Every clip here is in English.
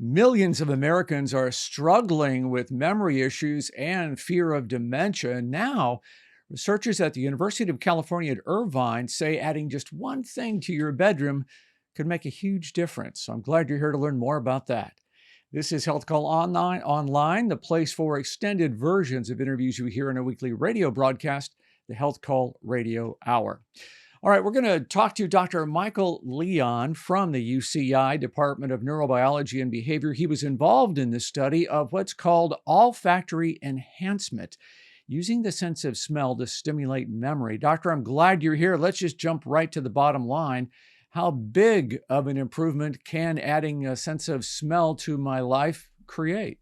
Millions of Americans are struggling with memory issues and fear of dementia. And now, researchers at the University of California at Irvine say adding just one thing to your bedroom could make a huge difference. So I'm glad you're here to learn more about that. This is Health Call Online, the place for extended versions of interviews you hear in a weekly radio broadcast, the Health Call Radio Hour. All right, we're going to talk to Dr. Michael Leon from the UCI Department of Neurobiology and Behavior. He was involved in the study of what's called olfactory enhancement, using the sense of smell to stimulate memory. Doctor, I'm glad you're here. Let's just jump right to the bottom line. How big of an improvement can adding a sense of smell to my life create?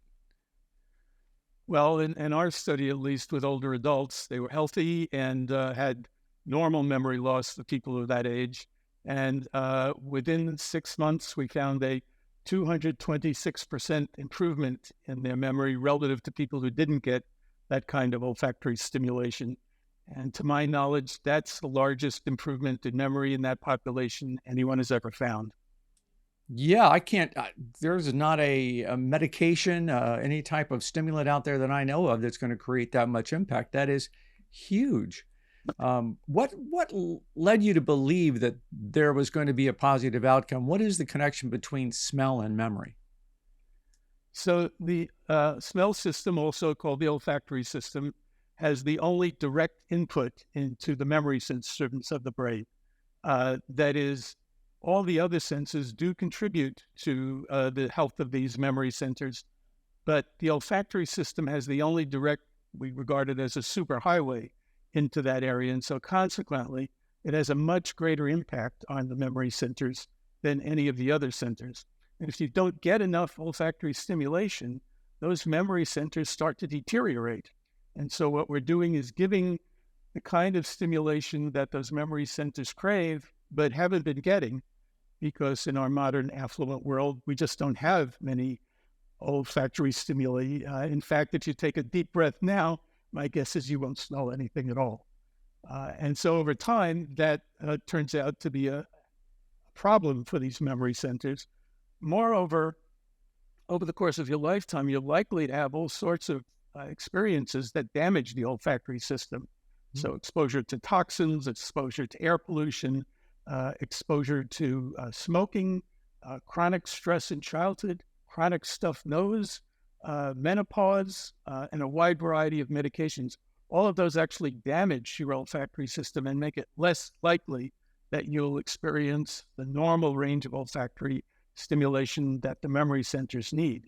Well, in our study, at least with older adults, they were healthy and had normal memory loss for people of that age. And within 6 months, we found a 226% improvement in their memory relative to people who didn't get that kind of olfactory stimulation. And to my knowledge, that's the largest improvement in memory in that population anyone has ever found. Yeah, I can't, there's not a medication, any type of stimulant out there that I know of that's going to create that much impact. That is huge. What led you to believe that there was going to be a positive outcome? What is the connection between smell and memory? So the smell system, also called the olfactory system, has the only direct input into the memory systems of the brain. That is, all the other senses do contribute to the health of these memory centers, but the olfactory system has the only direct, we regard it as a superhighway into that area. And so consequently, it has a much greater impact on the memory centers than any of the other centers. And if you don't get enough olfactory stimulation, those memory centers start to deteriorate. And so what we're doing is giving the kind of stimulation that those memory centers crave, but haven't been getting, because in our modern affluent world, we just don't have many olfactory stimuli. In fact, if you take a deep breath now, my guess is you won't smell anything at all. And so over time, that turns out to be a problem for these memory centers. Moreover, over the course of your lifetime, you're likely to have all sorts of experiences that damage the olfactory system. So exposure to toxins, exposure to air pollution, exposure to smoking, chronic stress in childhood, chronic stuffed nose, menopause, and a wide variety of medications. All of those actually damage your olfactory system and make it less likely that you'll experience the normal range of olfactory stimulation that the memory centers need.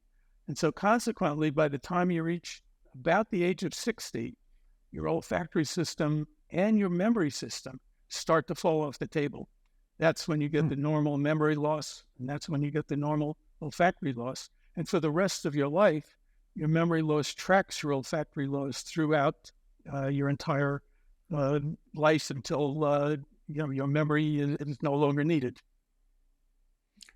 And so consequently, by the time you reach about the age of 60, your olfactory system and your memory system start to fall off the table. That's when you get the normal memory loss, and that's when you get the normal olfactory loss. And for the rest of your life, your memory loss tracks your olfactory loss throughout your entire life until your memory is no longer needed.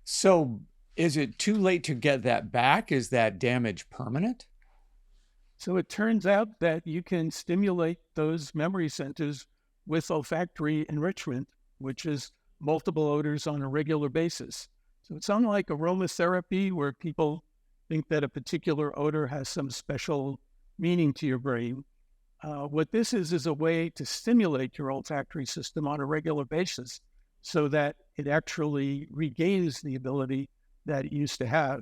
So is it too late to get that back? Is that damage permanent? So it turns out that you can stimulate those memory centers with olfactory enrichment, which is multiple odors on a regular basis. So it's unlike aromatherapy, where people think that a particular odor has some special meaning to your brain. What this is a way to stimulate your olfactory system on a regular basis so that it actually regains the ability that it used to have.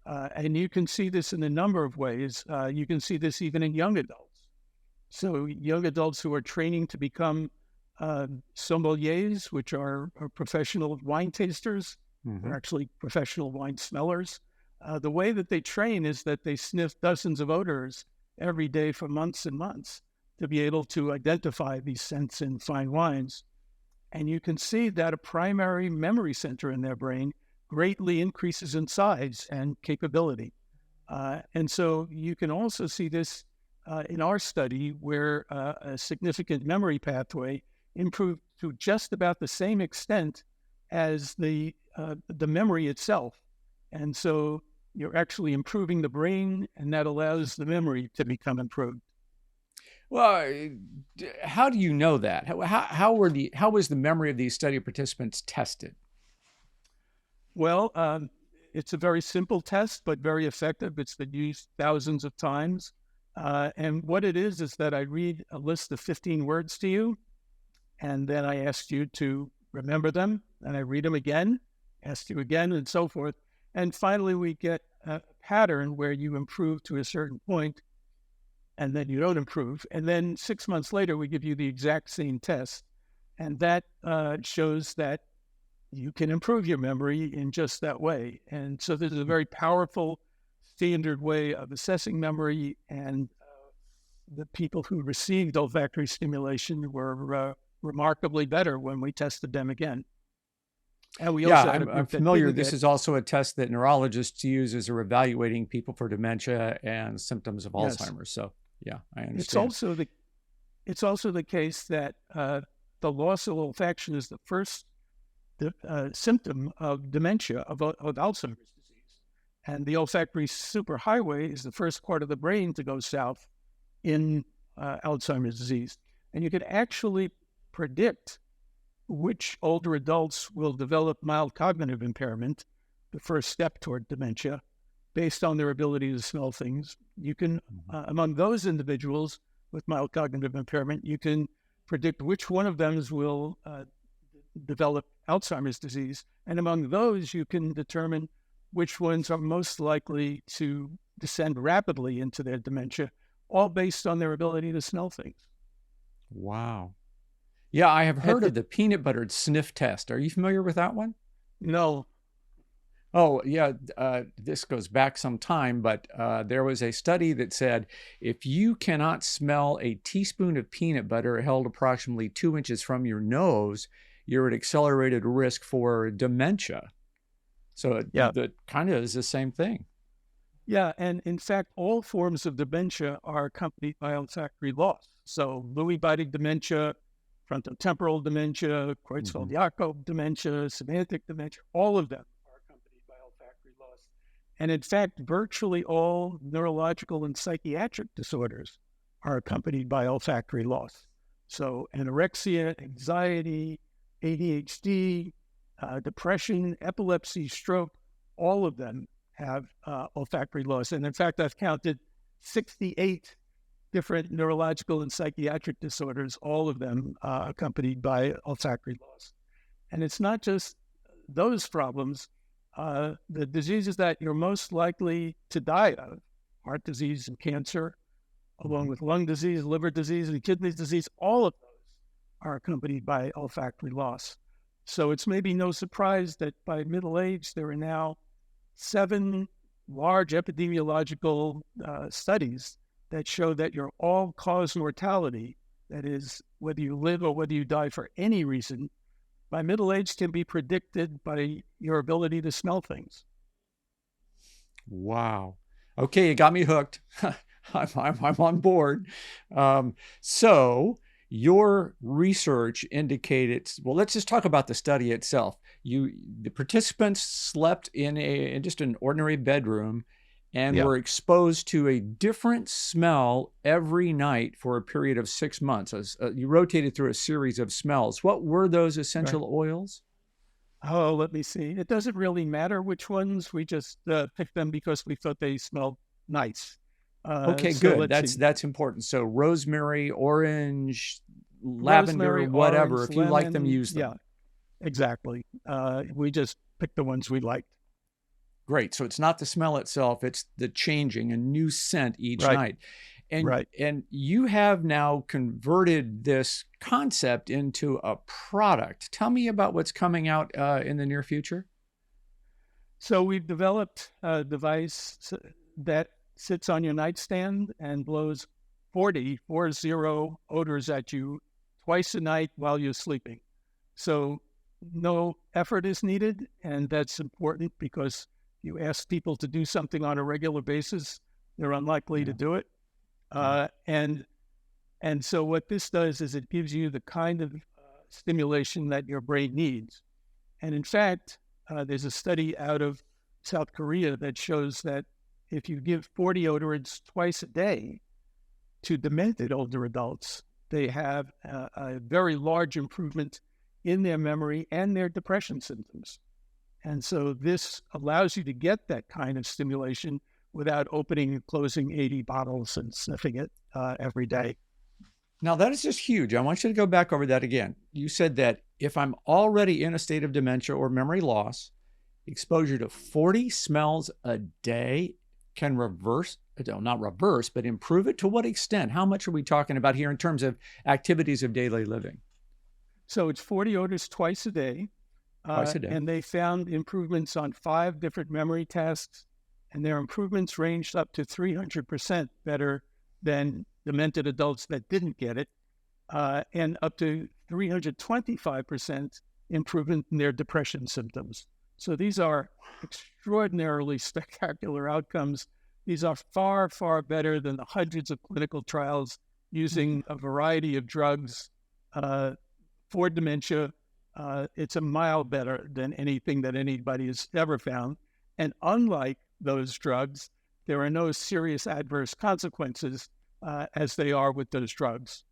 And you can see this in a number of ways. You can see this even in young adults. So young adults who are training to become sommeliers, which are professional wine tasters, they're actually professional wine smellers. The way that they train is that they sniff dozens of odors every day for months and months to be able to identify these scents in fine wines. And you can see that a primary memory center in their brain greatly increases in size and capability. And so you can also see this in our study, where a significant memory pathway improved to just about the same extent as the memory itself. And so you're actually improving the brain, and that allows the memory to become improved. Well, how do you know that? How was the memory of these study participants tested? Well, It's a very simple test, but very effective. It's been used thousands of times. And what it is that I read a list of 15 words to you, and then I ask you to remember them, and I read them again, ask you again, and so forth. And finally, we get a pattern where you improve to a certain point, and then you don't improve. And then 6 months later, we give you the exact same test. And that shows that you can improve your memory in just that way. And so this is a very powerful standard way of assessing memory. And the people who received olfactory stimulation were remarkably better when we tested them again. And we Yeah, also had a I'm group that familiar. didn't This get, is also a test that neurologists use as they're evaluating people for dementia and symptoms of yes. Alzheimer's. So, yeah, I It's understand. also the it's also the case that the loss of olfaction is the first symptom of dementia, of Alzheimer's disease. And the olfactory superhighway is the first part of the brain to go south in Alzheimer's disease. And you can actually predict which older adults will develop mild cognitive impairment, the first step toward dementia, based on their ability to smell things. You can, among those individuals with mild cognitive impairment, you can predict which one of them will develop Alzheimer's disease. And among those, you can determine which ones are most likely to descend rapidly into their dementia, all based on their ability to smell things. Wow. Yeah, I have And heard of the peanut buttered sniff test. Are you familiar with that one? no, Oh, yeah. This goes back some time, but there was a study that said if you cannot smell a teaspoon of peanut butter held approximately 2 inches from your nose, you're at accelerated risk for dementia. So yeah, that kind of is the same thing. yeah. And in fact, all forms of dementia are accompanied by olfactory loss. So Lewy body dementia, frontotemporal dementia, Mhm. Creutzfeldt-Jakob dementia, semantic dementia, all of them are accompanied by olfactory loss. And in fact, virtually all neurological and psychiatric disorders are accompanied by olfactory loss. So anorexia, anxiety, ADHD, depression, epilepsy, stroke, all of them have olfactory loss. And in fact, I've counted 68 different neurological and psychiatric disorders, all of them accompanied by olfactory loss. And it's not just those problems. The diseases that you're most likely to die of, heart disease and cancer, along Mhm. with lung disease, liver disease, and kidney disease, all of those are accompanied by olfactory loss. So it's maybe no surprise that by middle age, there are now 7 large epidemiological studies that show that your all-cause mortality, that is, whether you live or whether you die for any reason, by middle age can be predicted by your ability to smell things. Wow. Okay, you got me hooked. I'm on board. So your research indicated, well, let's just talk about the study itself. The participants slept in just an ordinary bedroom and Yeah, were exposed to a different smell every night for a period of 6 months. You rotated through a series of smells. What were those right. essential oils? Oh, let me see. It doesn't really matter which ones. We just picked them because we thought they smelled nice. Okay, So good. let's That's see. that's important. So rosemary, orange, lavender, Rosemary, whatever. orange, If you like them, lemon. use Yeah, them. exactly. We just picked the ones we liked. Great. So it's not the smell itself, it's the changing, a new scent each Right, night. And right. and you have now converted this concept into a product. Tell me about what's coming out in the near future. So we've developed a device that sits on your nightstand and blows 40 odors at you twice a night while you're sleeping. So no effort is needed, and that's important because you ask people to do something on a regular basis, they're unlikely to Yeah, do it. yeah. Uh, and and so what this does is it gives you the kind of stimulation that your brain needs. And in fact, there's a study out of South Korea that shows that if you give 40 odorants twice a day to demented older adults, they have a very large improvement in their memory and their depression symptoms. And so this allows you to get that kind of stimulation without opening and closing 80 bottles and sniffing it every day. Now, that is just huge. I want you to go back over that again. You said that if I'm already in a state of dementia or memory loss, exposure to 40 smells a day can reverse, no, not reverse, but improve it. To what extent? How much are we talking about here in terms of activities of daily living? So it's 40 odors twice a day. Twice a day. And they found improvements on 5 different memory tests, and their improvements ranged up to 300% better than demented adults that didn't get it, and up to 325% improvement in their depression symptoms. So these are extraordinarily spectacular outcomes. These are far, far better than the hundreds of clinical trials using a variety of drugs for dementia. It's a mile better than anything that anybody has ever found. And unlike those drugs, there are no serious adverse consequences as they are with those drugs.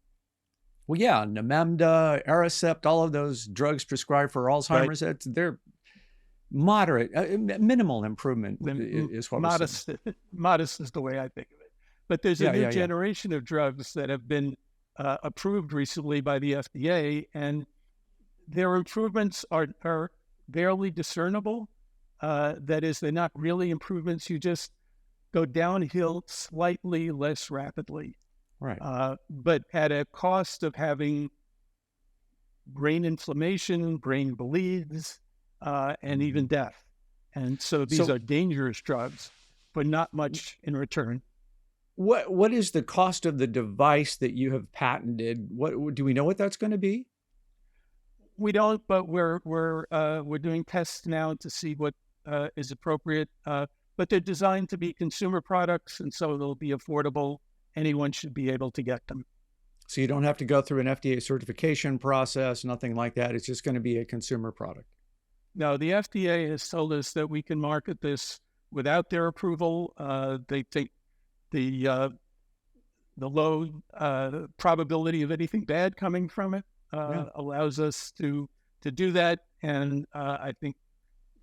Well, yeah, Namenda, Aricept, all of those drugs prescribed for Right? Alzheimer's, they're moderate, minimal improvement is what we're saying. Modest, modest is the way I think of it. But there's a Yeah, new yeah, yeah. generation of drugs that have been approved recently by the FDA, and their improvements are barely discernible. That is, they're not really improvements. You just go downhill slightly less rapidly, Right. but at a cost of having brain inflammation, brain bleeds, and even death. And so these So are dangerous drugs, but not much in return. what is the cost of the device that you have patented? What do we know what that's going to be? We don't, but we're doing tests now to see what is appropriate. But they're designed to be consumer products, and so they'll be affordable. Anyone should be able to get them. So you don't have to go through an FDA certification process, nothing like that. It's just going to be a consumer product. Now, the FDA has told us that we can market this without their approval. They think the low probability of anything bad coming from it Yeah. allows us to do that, and I think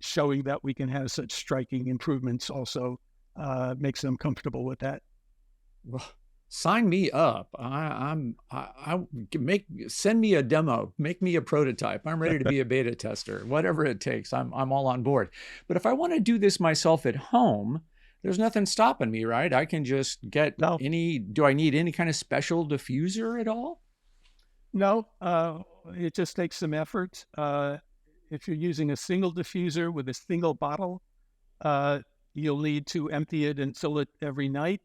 showing that we can have such striking improvements also makes them comfortable with that. Well, sign me up. Send me a demo, make me a prototype. I'm ready to be a beta tester, whatever it takes. I'm all on board. But if I want to do this myself at home, there's nothing stopping me, right? I can just get No, do I need any kind of special diffuser at all? no, it just takes some effort. If you're using a single diffuser with a single bottle, you'll need to empty it and fill it every night.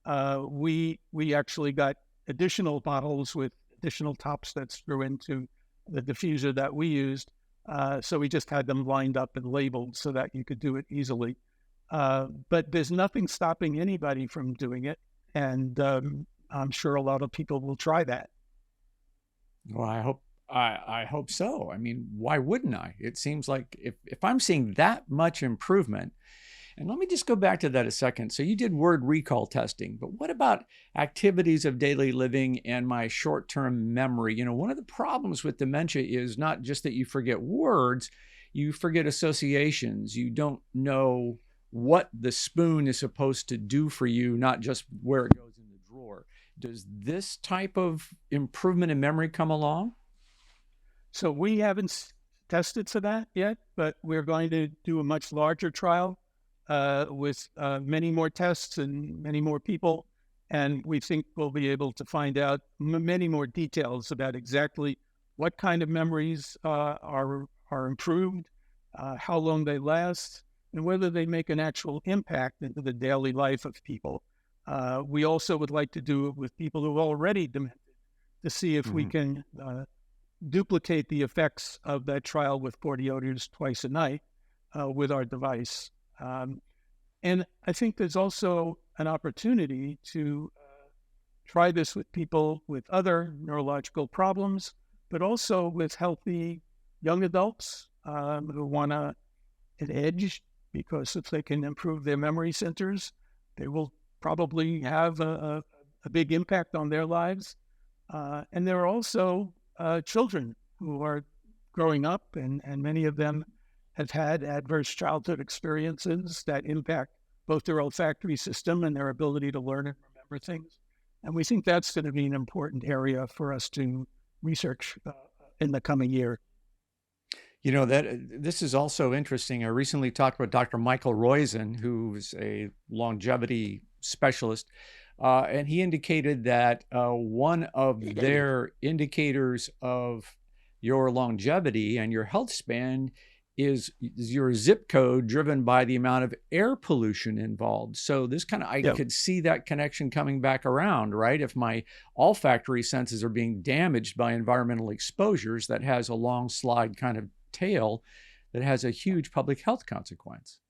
We actually got additional bottles with additional tops that screw into the diffuser that we used. So we just had them lined up and labeled so that you could do it easily. But there's nothing stopping anybody from doing it. And I'm sure a lot of people will try that. Well, I hope so. I mean, why wouldn't I? It seems like if I'm seeing that much improvement, and let me just go back to that a second. So you did word recall testing, but what about activities of daily living and my short-term memory? You know, one of the problems with dementia is not just that you forget words, you forget associations. You don't know what the spoon is supposed to do for you, not just where it goes in the drawer. Does this type of improvement in memory come along? So we haven't tested for that yet, but we're going to do a much larger trial with many more tests and many more people. And we think we'll be able to find out many more details about exactly what kind of memories are improved, how long they last, and whether they make an actual impact into the daily life of people. We also would like to do it with people who are already demented to see if we can duplicate the effects of that trial with 40 odors twice a night with our device. And I think there's also an opportunity to try this with people with other neurological problems, but also with healthy young adults who want an edge, because if they can improve their memory centers, they will probably have a big impact on their lives. And there are also children who are growing up, and many of them have had adverse childhood experiences that impact both their olfactory system and their ability to learn and remember things. And we think that's going to be an important area for us to research in the coming year. You know, that this is also interesting. I recently talked with Dr. Michael Roizen, who's a longevity specialist, and he indicated that one of their indicators of your longevity and your health span is your zip code driven by the amount of air pollution involved. So this kind of, I Yeah. could see that connection coming back around, right? If my olfactory senses are being damaged by environmental exposures, that has a long slide kind of tail that has a huge public health consequence.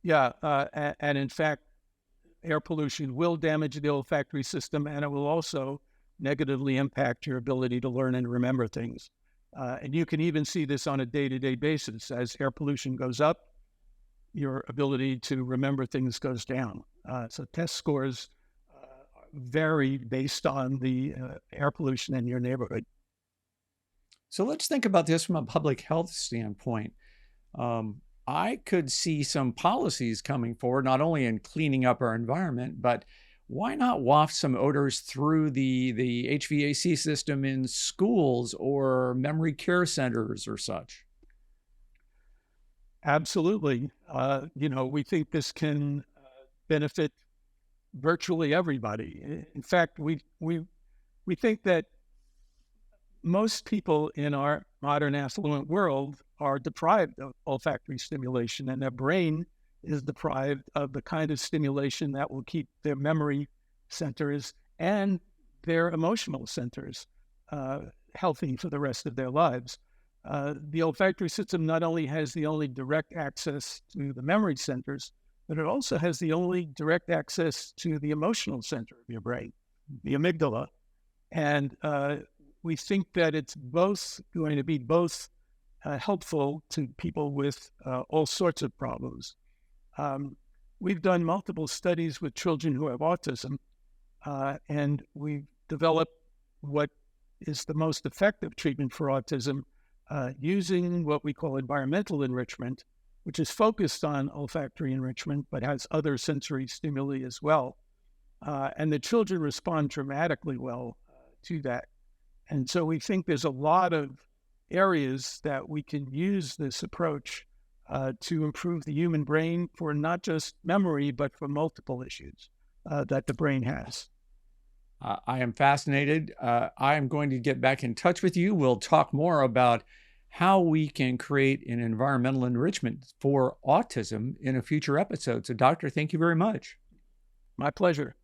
Yeah. And in fact, air pollution will damage the olfactory system, and it will also negatively impact your ability to learn and remember things. And you can even see this on a day-to-day basis. As air pollution goes up, your ability to remember things goes down. So test scores vary based on the air pollution in your neighborhood. So let's think about this from a public health standpoint. I could see some policies coming forward, not only in cleaning up our environment, but why not waft some odors through the HVAC system in schools or memory care centers or such? Absolutely. We think this can benefit virtually everybody. In fact, we think that most people in our modern affluent world are deprived of olfactory stimulation, and their brain is deprived of the kind of stimulation that will keep their memory centers and their emotional centers healthy for the rest of their lives. The olfactory system not only has the only direct access to the memory centers, but it also has the only direct access to the emotional center of your brain, the amygdala. And we think that it's both going to be both helpful to people with all sorts of problems. We've done multiple studies with children who have autism, and we've developed what is the most effective treatment for autism using what we call environmental enrichment, which is focused on olfactory enrichment, but has other sensory stimuli as well. And the children respond dramatically well to that. And so we think there's a lot of areas that we can use this approach to improve the human brain for not just memory, but for multiple issues that the brain has. I am fascinated. I am going to get back in touch with you. We'll talk more about how we can create an environmental enrichment for autism in a future episode. So, Doctor, thank you very much. My pleasure.